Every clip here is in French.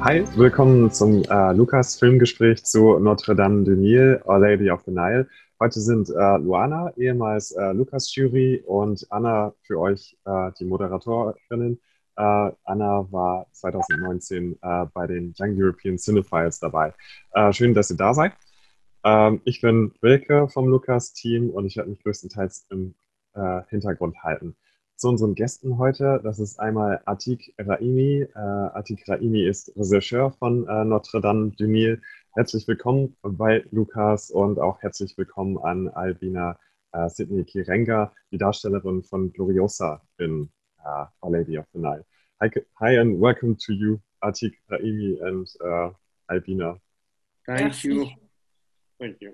Hi, willkommen zum Lukas-Filmgespräch zu Notre Dame du Nil, Our Lady of the Nile. Heute sind Luana, ehemals Lukas-Jury, und Anna für euch die Moderatorinnen. Anna war 2019 bei den Young European Cinephiles dabei. Schön, dass ihr da seid. Ich bin Wilke vom Lukas-Team und ich werde mich größtenteils im Hintergrund halten. Zu unseren Gästen heute, das ist einmal Atik Raimi. Atik Raimi ist Regisseur von Notre Dame du Nil. Herzlich willkommen bei Lukas und auch herzlich willkommen an Albina Sidney Kirenga, die Darstellerin von Gloriosa in Our Lady of the Nile. Hi and welcome to you, Atik Raimi and Albina. Thank you. Thank you.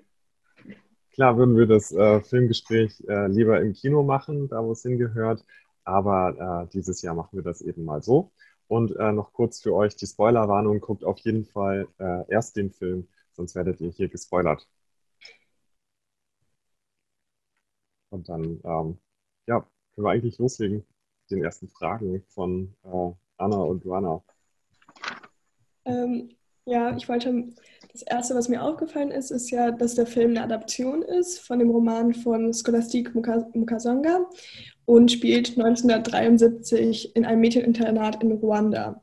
Klar würden wir das Filmgespräch lieber im Kino machen, da wo es hingehört, aber dieses Jahr machen wir das eben mal so. Und noch kurz für euch die Spoilerwarnung, guckt auf jeden Fall erst den Film, sonst werdet ihr hier gespoilert. Und dann, ja, können wir eigentlich loslegen mit den ersten Fragen von Anna und Luana. Ja, das Erste, was mir aufgefallen ist, ist ja, dass der Film eine Adaption ist von dem Roman von Scholastique Mukasonga und spielt 1973 in einem Mädcheninternat in Ruanda,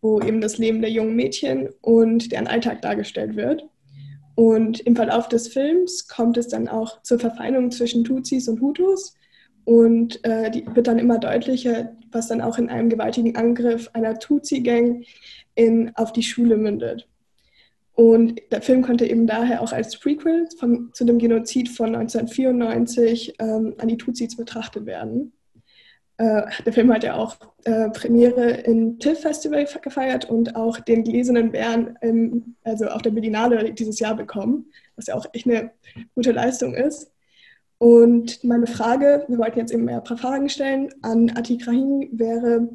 wo eben das Leben der jungen Mädchen und deren Alltag dargestellt wird. Und im Verlauf des Films kommt es dann auch zur Verfeindung zwischen Tutsis und Hutus und die wird dann immer deutlicher, was dann auch in einem gewaltigen Angriff einer Tutsi-Gang auf die Schule mündet. Und der Film konnte eben daher auch als Prequel zu dem Genozid von 1994 an die Tutsis betrachtet werden. Der Film hat ja auch Premiere im TIFF-Festival gefeiert und auch den Gläsernen Bären also auf der Berlinale dieses Jahr bekommen, was ja auch echt eine gute Leistung ist. Und meine Frage, wir wollten jetzt eben ein paar Fragen stellen an Atik Rahimi, wäre,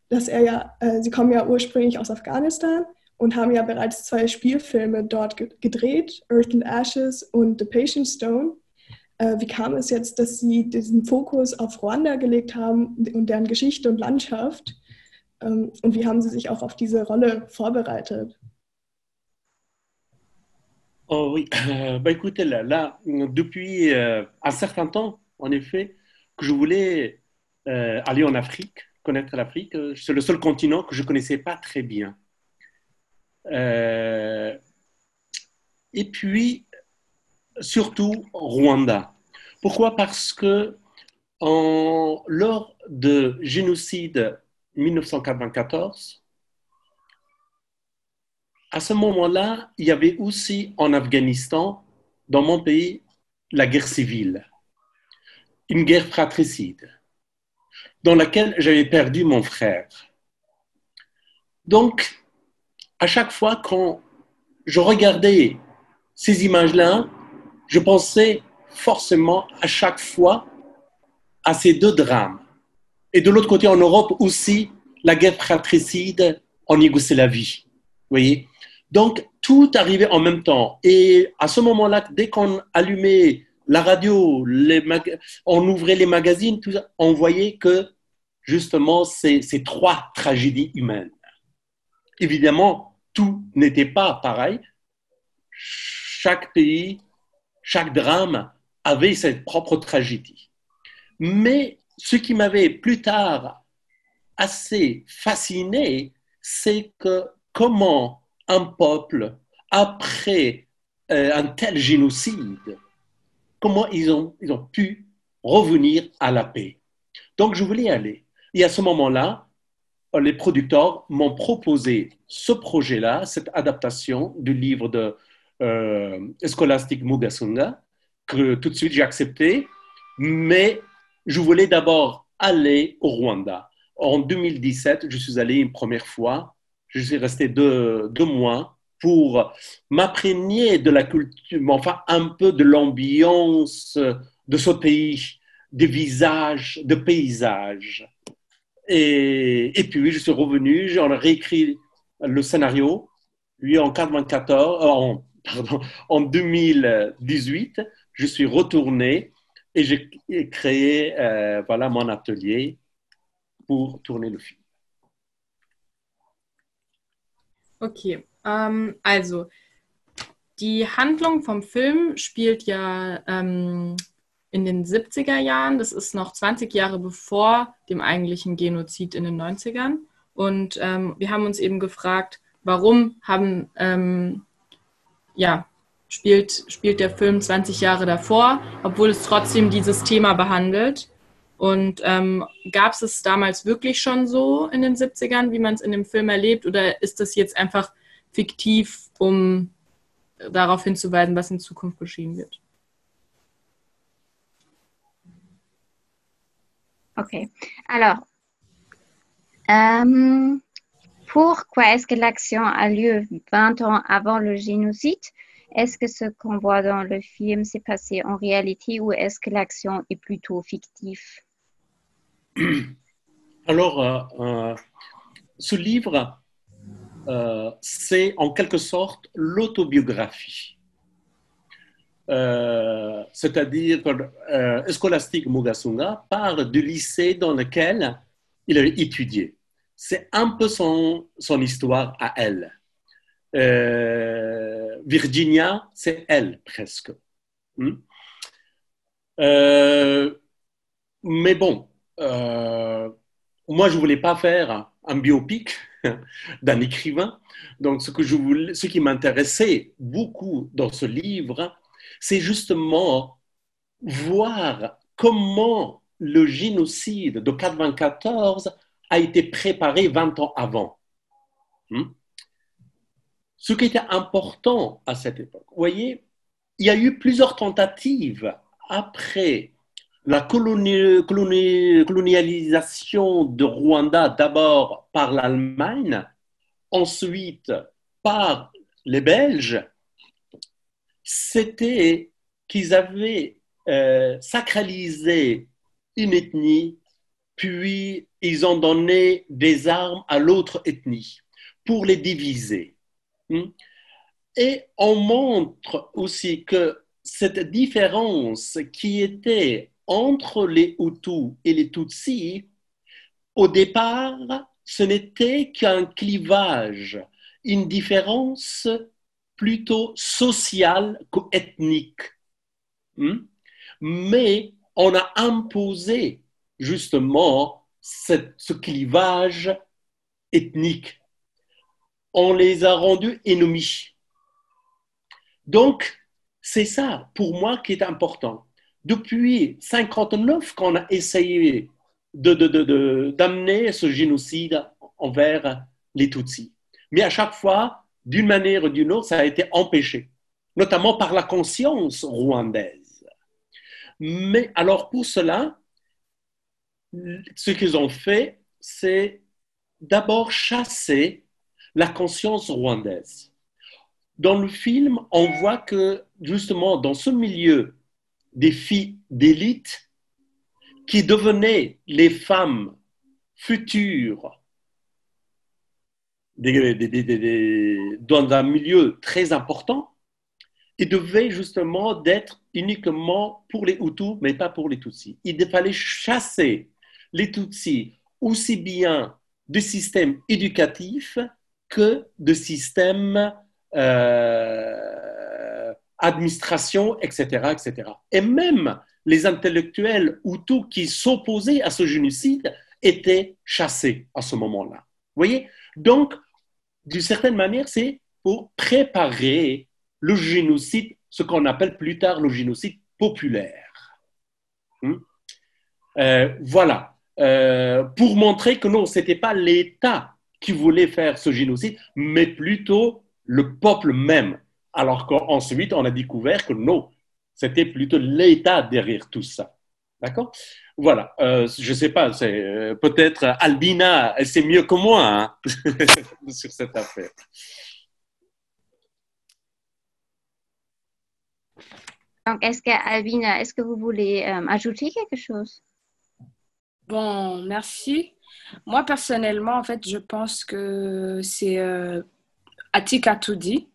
dass Sie kommen ja ursprünglich aus Afghanistan und haben ja bereits 2 Spielfilme dort gedreht, Earth and Ashes und The Patient Stone. Wie kam es jetzt, dass Sie diesen Fokus auf Ruanda gelegt haben und deren Geschichte und Landschaft? Und wie haben Sie sich auch auf diese Rolle vorbereitet? Oh oui, écoutez, depuis un certain temps, en effet, que je voulais aller en Afrique, connaître l'Afrique. C'est le seul continent que je ne connaissais pas très bien. Et puis, surtout, Rwanda. Pourquoi? Parce que lors de génocide 1994, à ce moment-là, il y avait aussi en Afghanistan, dans mon pays, la guerre civile, une guerre fratricide, dans laquelle j'avais perdu mon frère. Donc, à chaque fois quand je regardais ces images-là, je pensais forcément à chaque fois à ces 2 drames. Et de l'autre côté, en Europe aussi, la guerre fratricide en Yougoslavie. Vous voyez? Donc, tout arrivait en même temps. Et à ce moment-là, dès qu'on allumait la radio, on ouvrait les magazines, tout ça, on voyait que justement ces 3 tragédies humaines. Évidemment, tout n'était pas pareil. Chaque pays, chaque drame avait sa propre tragédie. Mais ce qui m'avait plus tard assez fasciné, c'est que comment un peuple, après un tel génocide, comment ils ont pu revenir à la paix. Donc, je voulais y aller. Et à ce moment-là, les producteurs m'ont proposé ce projet-là, cette adaptation du livre de Scholastique Mugasunga, que tout de suite j'ai accepté, mais je voulais d'abord aller au Rwanda. En 2017, je suis allé une première fois. Je suis resté 2 mois pour m'imprégner de la culture, enfin un peu de l'ambiance de ce pays, des visages, de paysages. Et puis je suis revenu, j'ai réécrit le scénario. Puis en 94, en 2018, je suis retourné et j'ai créé voilà, mon atelier pour tourner le film. Okay, also die Handlung vom Film spielt ja in den 70er Jahren. Das ist noch 20 Jahre bevor dem eigentlichen Genozid in den 90ern. Und wir haben uns eben gefragt, warum spielt der Film 20 Jahre davor, obwohl es trotzdem dieses Thema behandelt. Und gab es damals wirklich schon so in den 70ern, wie man es in dem Film erlebt, oder ist das jetzt einfach fiktiv, um darauf hinzuweisen, was in Zukunft geschehen wird? Ok. Alors, pourquoi est-ce que l'action a lieu 20 ans avant le génocide? Est-ce que ce qu'on voit dans le film s'est passé en réalité ou est-ce que l'action est plutôt fictive? Alors, ce livre, c'est en quelque sorte l'autobiographie. C'est-à-dire que Scholastique Mukasunga parle du lycée dans lequel il a étudié. C'est un peu son histoire à elle. Virginia, c'est elle presque. Mais bon, moi je ne voulais pas faire un biopic d'un écrivain. Donc ce qui m'intéressait beaucoup dans ce livre, c'est justement voir comment le génocide de 1994 a été préparé 20 ans avant. Ce qui était important à cette époque, vous voyez, il y a eu plusieurs tentatives après la colonialisation de Rwanda, d'abord par l'Allemagne, ensuite par les Belges. C'était qu'ils avaient sacralisé une ethnie, puis ils ont donné des armes à l'autre ethnie pour les diviser. Et on montre aussi que cette différence qui était entre les Hutus et les Tutsis, au départ, ce n'était qu'un clivage, une différence plutôt sociale qu'ethnique. Mais on a imposé justement ce clivage ethnique. On les a rendus ennemis. Donc, c'est ça, pour moi, qui est important. Depuis 1959, qu'on a essayé d'amener ce génocide envers les Tutsis. Mais à chaque fois, d'une manière ou d'une autre, ça a été empêché, notamment par la conscience rwandaise. Mais alors, pour cela, ce qu'ils ont fait, c'est d'abord chasser la conscience rwandaise. Dans le film, on voit que, justement, dans ce milieu des filles d'élite qui devenaient les femmes futures dans un milieu très important, ils devaient justement d'être uniquement pour les Hutus, mais pas pour les Tutsis. Il fallait chasser les Tutsis aussi bien du système éducatif que du système administration, etc., etc. Et même les intellectuels Hutus qui s'opposaient à ce génocide étaient chassés à ce moment-là. Vous voyez? Donc, d'une certaine manière, c'est pour préparer le génocide, ce qu'on appelle plus tard le génocide populaire. Voilà. Pour montrer que non, ce n'était pas l'État qui voulait faire ce génocide, mais plutôt le peuple même. Alors qu'ensuite, on a découvert que non, c'était plutôt l'État derrière tout ça. D'accord? Voilà. Je ne sais pas, c'est, peut-être Albina, elle sait mieux que moi sur cette affaire. Donc, Albina, est-ce que vous voulez ajouter quelque chose? Bon, merci. Moi, personnellement, en fait, je pense que c'est Atik a tout dit.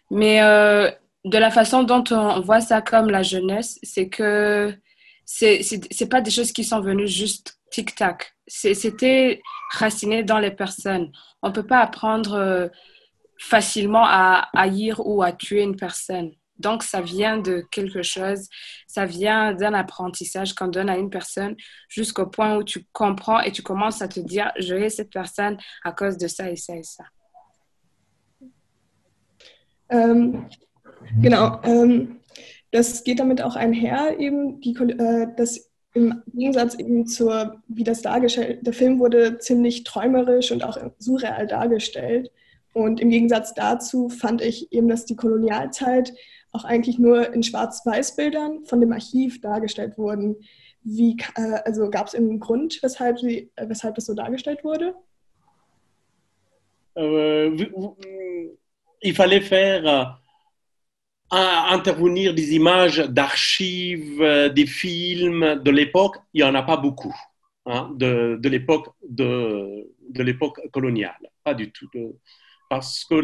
Mais de la façon dont on voit ça comme la jeunesse, c'est que c'est pas des choses qui sont venues juste tic-tac. C'était raciné dans les personnes. On peut pas apprendre facilement à haïr ou à tuer une personne. Donc, ça vient de quelque chose, ça vient d'un apprentissage qu'on donne à une personne jusqu'au point où tu comprends et tu commences à te dire, je hais cette personne à cause de ça et ça et ça. Genau, das geht damit auch einher, eben dass im Gegensatz eben wie das dargestellt, der Film wurde ziemlich träumerisch und auch surreal dargestellt. Und im Gegensatz dazu fand ich eben, dass die Kolonialzeit auch eigentlich nur in Schwarz-Weiß-Bildern von dem Archiv dargestellt wurden. Also gab es einen Grund, weshalb das so dargestellt wurde? Il fallait faire intervenir des images d'archives, des films de l'époque. Il n'y en a pas beaucoup, hein, de l'époque coloniale, pas du tout. Parce que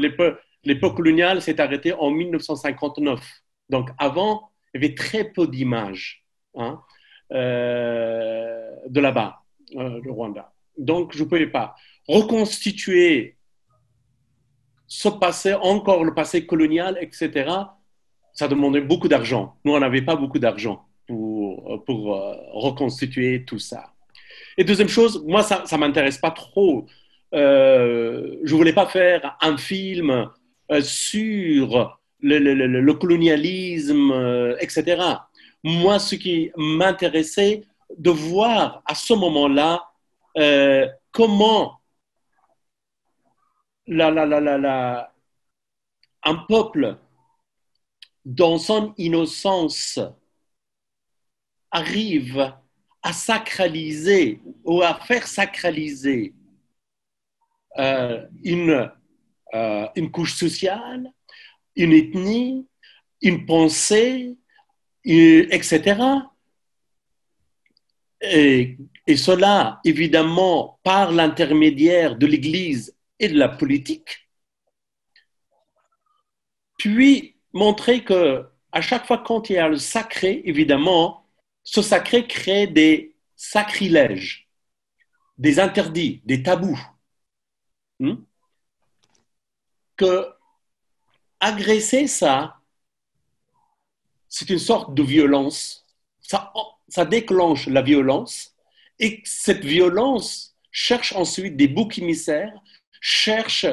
l'époque coloniale s'est arrêtée en 1959. Donc avant, il y avait très peu d'images, hein, de là-bas, le Rwanda. Donc je ne pouvais pas reconstituer ce passé, encore le passé colonial, etc., ça demandait beaucoup d'argent. Nous, on n'avait pas beaucoup d'argent pour reconstituer tout ça. Et deuxième chose, moi, ça ne m'intéresse pas trop. Je ne voulais pas faire un film sur le colonialisme, etc. Moi, ce qui m'intéressait, de voir à ce moment-là comment un peuple, dans son innocence, arrive à sacraliser ou à faire sacraliser une couche sociale, une ethnie, une pensée, etc. Et cela, évidemment, par l'intermédiaire de l'Église et de la politique, puis montrer que à chaque fois quand il y a le sacré, évidemment, ce sacré crée des sacrilèges, des interdits, des tabous. Que agresser ça, c'est une sorte de violence. Ça déclenche la violence et cette violence cherche ensuite des boucs émissaires, cherche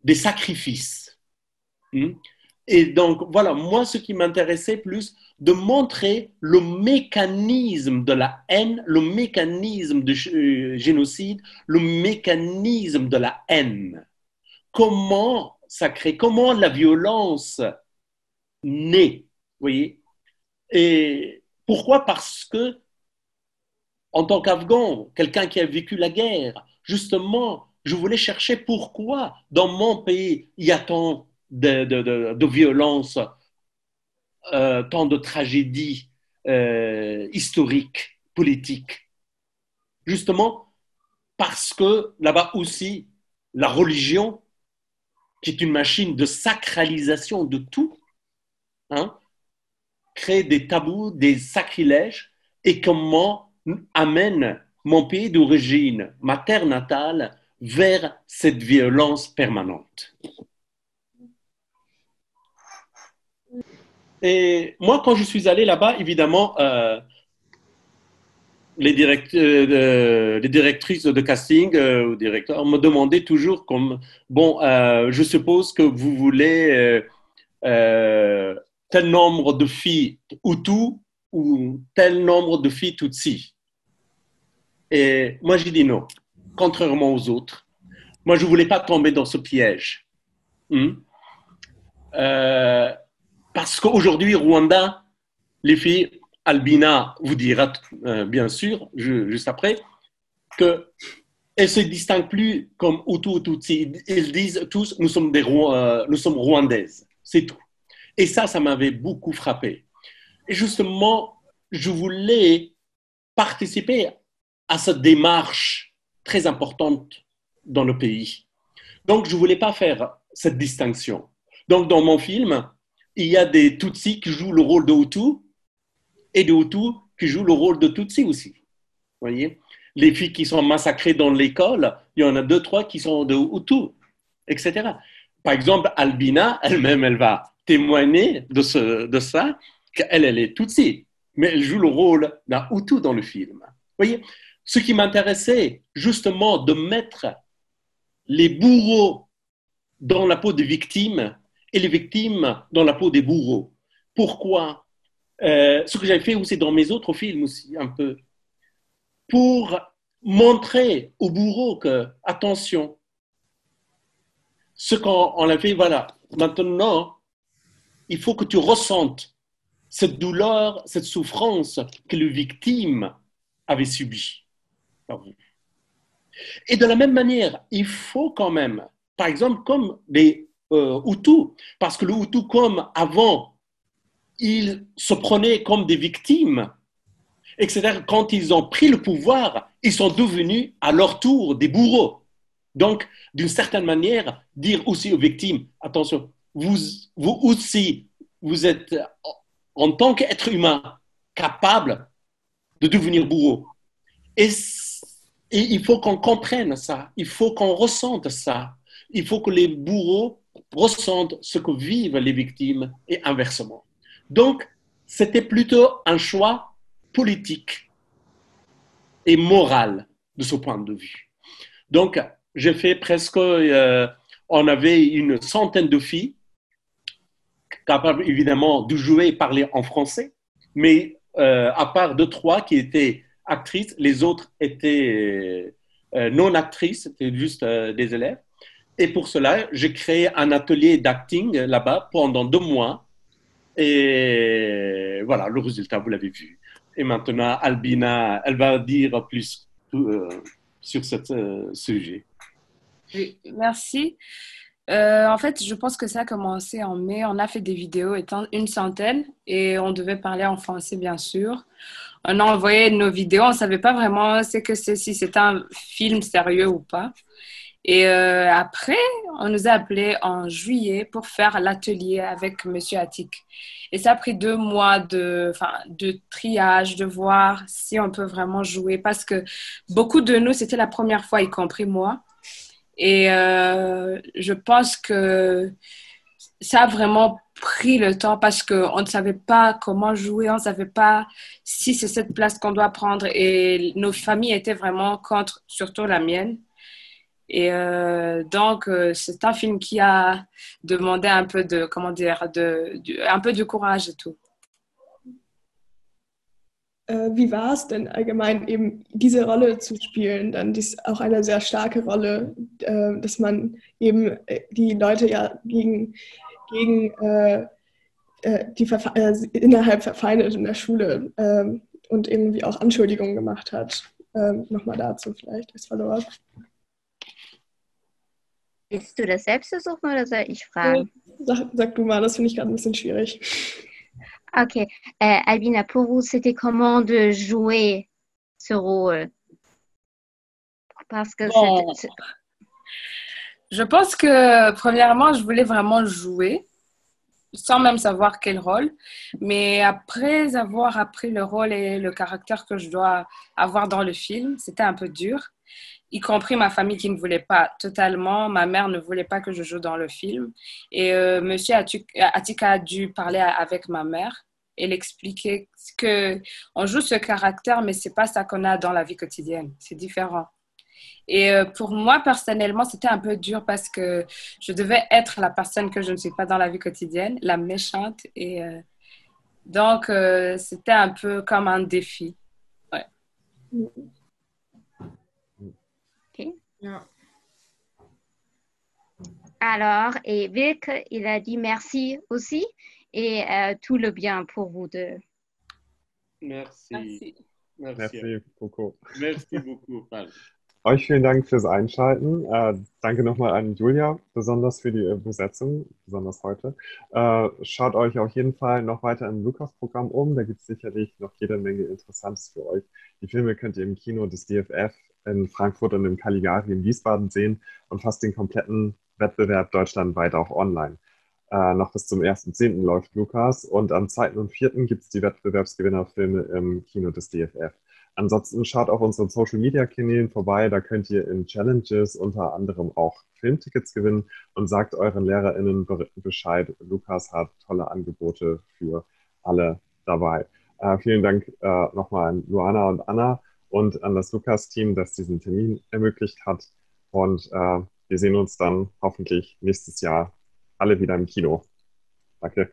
des sacrifices. Et donc, voilà, moi, ce qui m'intéressait plus, de montrer le mécanisme de la haine, le mécanisme du génocide, le mécanisme de la haine. Comment ça crée, comment la violence naît, vous voyez? Et pourquoi? Parce que, en tant qu'Afghan, quelqu'un qui a vécu la guerre, justement, je voulais chercher pourquoi dans mon pays il y a tant de violence, tant de tragédies historiques, politiques. Justement parce que là-bas aussi, la religion, qui est une machine de sacralisation de tout, hein, crée des tabous, des sacrilèges, et comment amène mon pays d'origine, ma terre natale, vers cette violence permanente. Et moi, quand je suis allé là-bas, évidemment, les directrices de casting ou directeurs me demandaient toujours comme, bon, je suppose que vous voulez tel nombre de filles Hutu ou tel nombre de filles Tutsi. Et moi, j'ai dit non, contrairement aux autres. Moi, je ne voulais pas tomber dans ce piège. Parce qu'aujourd'hui, Rwanda, les filles, Albina vous dira bien sûr, juste après, qu'elles ne se distinguent plus comme Hutu ou Tutsi. Ils disent tous, nous sommes rwandaises, c'est tout. Et ça m'avait beaucoup frappé. Et justement, je voulais participer à cette démarche très importante dans le pays. Donc, je ne voulais pas faire cette distinction. Donc, dans mon film, il y a des Tutsis qui jouent le rôle de Hutu et des Hutus qui jouent le rôle de Tutsi aussi. Vous voyez? Les filles qui sont massacrées dans l'école, il y en a 2-3 qui sont de Hutu, etc. par exemple, Albina, elle-même, elle va témoigner de ça, qu'elle elle est Tutsi, mais elle joue le rôle d'un Hutu dans le film. Vous voyez, ce qui m'intéressait, justement, de mettre les bourreaux dans la peau des victimes et les victimes dans la peau des bourreaux. Pourquoi? Ce que j'avais fait aussi dans mes autres films aussi, un peu, pour montrer aux bourreaux que, attention, ce qu'on a fait, voilà, maintenant, il faut que tu ressentes cette douleur, cette souffrance que le victime avait subie. Et de la même manière, il faut quand même, par exemple, comme les Hutus, parce que le Hutu, comme avant, ils se prenaient comme des victimes, etc. Quand ils ont pris le pouvoir, ils sont devenus à leur tour des bourreaux. Donc, d'une certaine manière, dire aussi aux victimes, attention, vous aussi, vous êtes en tant qu'être humain capable de devenir bourreau. Et il faut qu'on comprenne ça, il faut qu'on ressente ça, il faut que les bourreaux ressentent ce que vivent les victimes et inversement. Donc, c'était plutôt un choix politique et moral de ce point de vue. Donc, j'ai fait presque, on avait une centaine de filles capables évidemment de jouer et parler en français, mais à part 2-3 qui étaient actrices, les autres étaient non actrices, c'était juste des élèves. Et pour cela, j'ai créé un atelier d'acting là-bas pendant 2 mois. Et voilà, le résultat, vous l'avez vu. Et maintenant, Albina, elle va dire plus sur ce sujet. Oui, merci. En fait, je pense que ça a commencé en mai. On a fait des vidéos étant une centaine et on devait parler en français, bien sûr. On a envoyé nos vidéos. On ne savait pas vraiment si c'était un film sérieux ou pas. Et après, on nous a appelés en juillet pour faire l'atelier avec Monsieur Attic. Et ça a pris 2 mois de triage, de voir si on peut vraiment jouer. Parce que beaucoup de nous, c'était la première fois, y compris moi. Et je pense que ça a vraiment pris le temps parce qu'on ne savait pas comment jouer, on ne savait pas si c'est cette place qu'on doit prendre. Et nos familles étaient vraiment contre, surtout la mienne. Et donc, c'est un film qui a demandé un peu de, un peu de courage et tout. Wie war es denn allgemein, eben diese Rolle zu spielen? Dann auch eine sehr starke Rolle, dass man eben die Leute ja gegen innerhalb verfeindet in der Schule und irgendwie auch Anschuldigungen gemacht hat. Nochmal dazu vielleicht, als Follow-up. Willst du das selbst versuchen oder soll ich fragen? Sag du mal, das finde ich gerade ein bisschen schwierig. Ok. Albina, pour vous, c'était comment de jouer ce rôle? Parce que bon, je pense que, premièrement, je voulais vraiment jouer, sans même savoir quel rôle. Mais après avoir appris le rôle et le caractère que je dois avoir dans le film, c'était un peu dur. Y compris ma famille qui ne voulait pas totalement. Ma mère ne voulait pas que je joue dans le film. Et Monsieur Attic a dû parler avec ma mère et l'expliquer qu'on joue ce caractère, mais ce n'est pas ça qu'on a dans la vie quotidienne. C'est différent. Et pour moi, personnellement, c'était un peu dur parce que je devais être la personne que je ne suis pas dans la vie quotidienne, la méchante. Et donc, c'était un peu comme un défi. Ouais. Ok. Ja. Alors, et Wilke, il a dit merci aussi et tout le bien pour vous deux. Merci. Merci beaucoup. Merci beaucoup, Paul. Euch vielen Dank fürs Einschalten. Danke nochmal an Julia, besonders für die Übersetzung, besonders heute. Schaut euch auf jeden Fall noch weiter im Lukas-Programm um. Da gibt es sicherlich noch jede Menge Interessantes für euch. Die Filme könnt ihr im Kino des DFF in Frankfurt und im Caligari in Wiesbaden sehen und fast den kompletten Wettbewerb deutschlandweit auch online. Noch bis zum 1.10. läuft Lukas und am 2. und 4. gibt es die Wettbewerbsgewinnerfilme im Kino des DFF. Ansonsten schaut auf unseren Social-Media-Kanälen vorbei. Da könnt ihr in Challenges unter anderem auch Filmtickets gewinnen und sagt euren LehrerInnen Bescheid. Lukas hat tolle Angebote für alle dabei. Vielen Dank nochmal an Luana und Anna und an das Lukas-Team, das diesen Termin ermöglicht hat. Und wir sehen uns dann hoffentlich nächstes Jahr alle wieder im Kino. Danke.